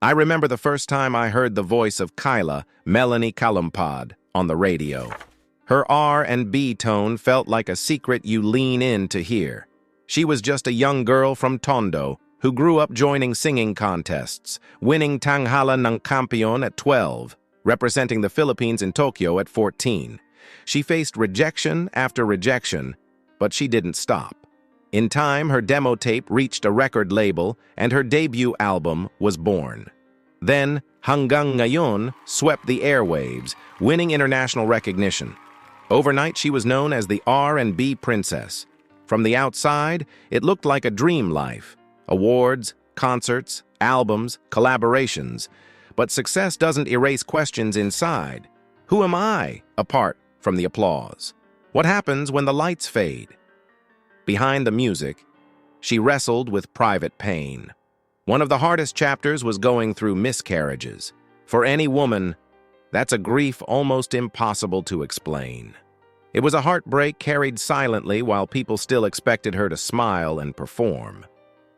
I remember the first time I heard the voice of Kyla, Melanie Kalumpad, on the radio. Her R&B tone felt like a secret you lean in to hear. She was just a young girl from Tondo who grew up joining singing contests, winning Tanghala ng Kampiyon at 12, representing the Philippines in Tokyo at 14. She faced rejection after rejection, but she didn't stop. In time, her demo tape reached a record label, and her debut album was born. Then, Hanggang Ngayon swept the airwaves, winning international recognition. Overnight, she was known as the R&B princess. From the outside, it looked like a dream life. Awards, concerts, albums, collaborations. But success doesn't erase questions inside. Who am I, apart from the applause? What happens when the lights fade? Behind the music, she wrestled with private pain. One of the hardest chapters was going through miscarriages. For any woman, that's a grief almost impossible to explain. It was a heartbreak carried silently while people still expected her to smile and perform.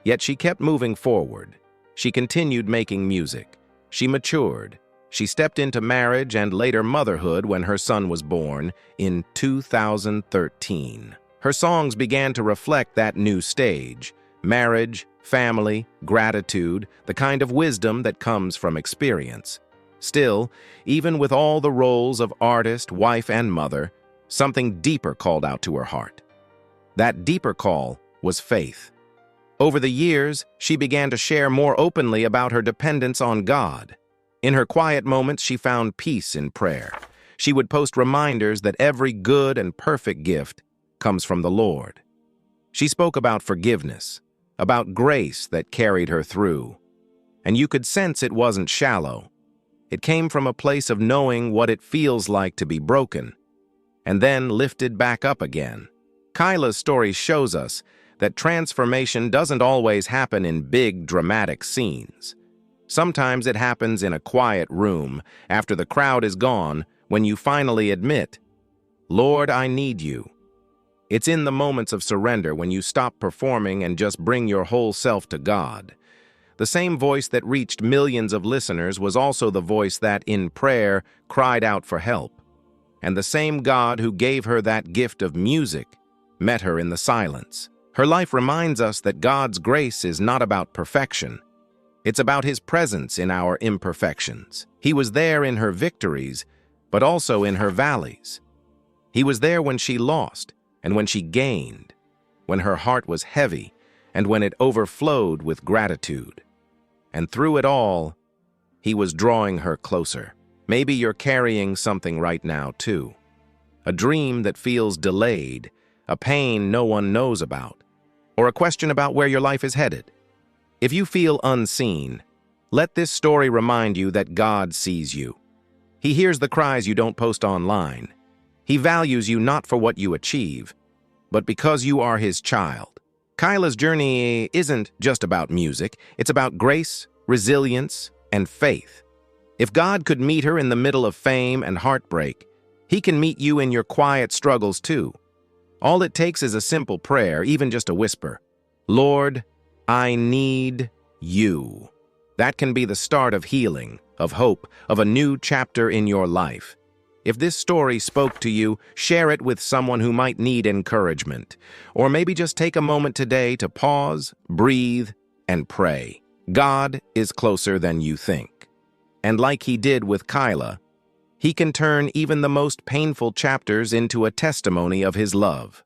Yet she kept moving forward. She continued making music. She matured. She stepped into marriage and later motherhood when her son was born in 2013. Her songs began to reflect that new stage: marriage, family, gratitude, the kind of wisdom that comes from experience. Still, even with all the roles of artist, wife, and mother, something deeper called out to her heart. That deeper call was faith. Over the years, she began to share more openly about her dependence on God. In her quiet moments, she found peace in prayer. She would post reminders that every good and perfect gift comes from the Lord. She spoke about forgiveness, about grace that carried her through. And you could sense it wasn't shallow. It came from a place of knowing what it feels like to be broken, and then lifted back up again. Kyla's story shows us that transformation doesn't always happen in big, dramatic scenes. Sometimes it happens in a quiet room, after the crowd is gone, when you finally admit, "Lord, I need you." It's in the moments of surrender when you stop performing and just bring your whole self to God. The same voice that reached millions of listeners was also the voice that, in prayer, cried out for help. And the same God who gave her that gift of music met her in the silence. Her life reminds us that God's grace is not about perfection. It's about His presence in our imperfections. He was there in her victories, but also in her valleys. He was there when she lost, and when she gained, when her heart was heavy, and when it overflowed with gratitude. And through it all, He was drawing her closer. Maybe you're carrying something right now, too. A dream that feels delayed, a pain no one knows about, or a question about where your life is headed. If you feel unseen, let this story remind you that God sees you. He hears the cries you don't post online. He values you not for what you achieve, but because you are His child. Kyla's journey isn't just about music. It's about grace, resilience, and faith. If God could meet her in the middle of fame and heartbreak, He can meet you in your quiet struggles too. All it takes is a simple prayer, even just a whisper. "Lord, I need you." That can be the start of healing, of hope, of a new chapter in your life. If this story spoke to you, share it with someone who might need encouragement. Or maybe just take a moment today to pause, breathe, and pray. God is closer than you think. And like He did with Kyla, He can turn even the most painful chapters into a testimony of His love.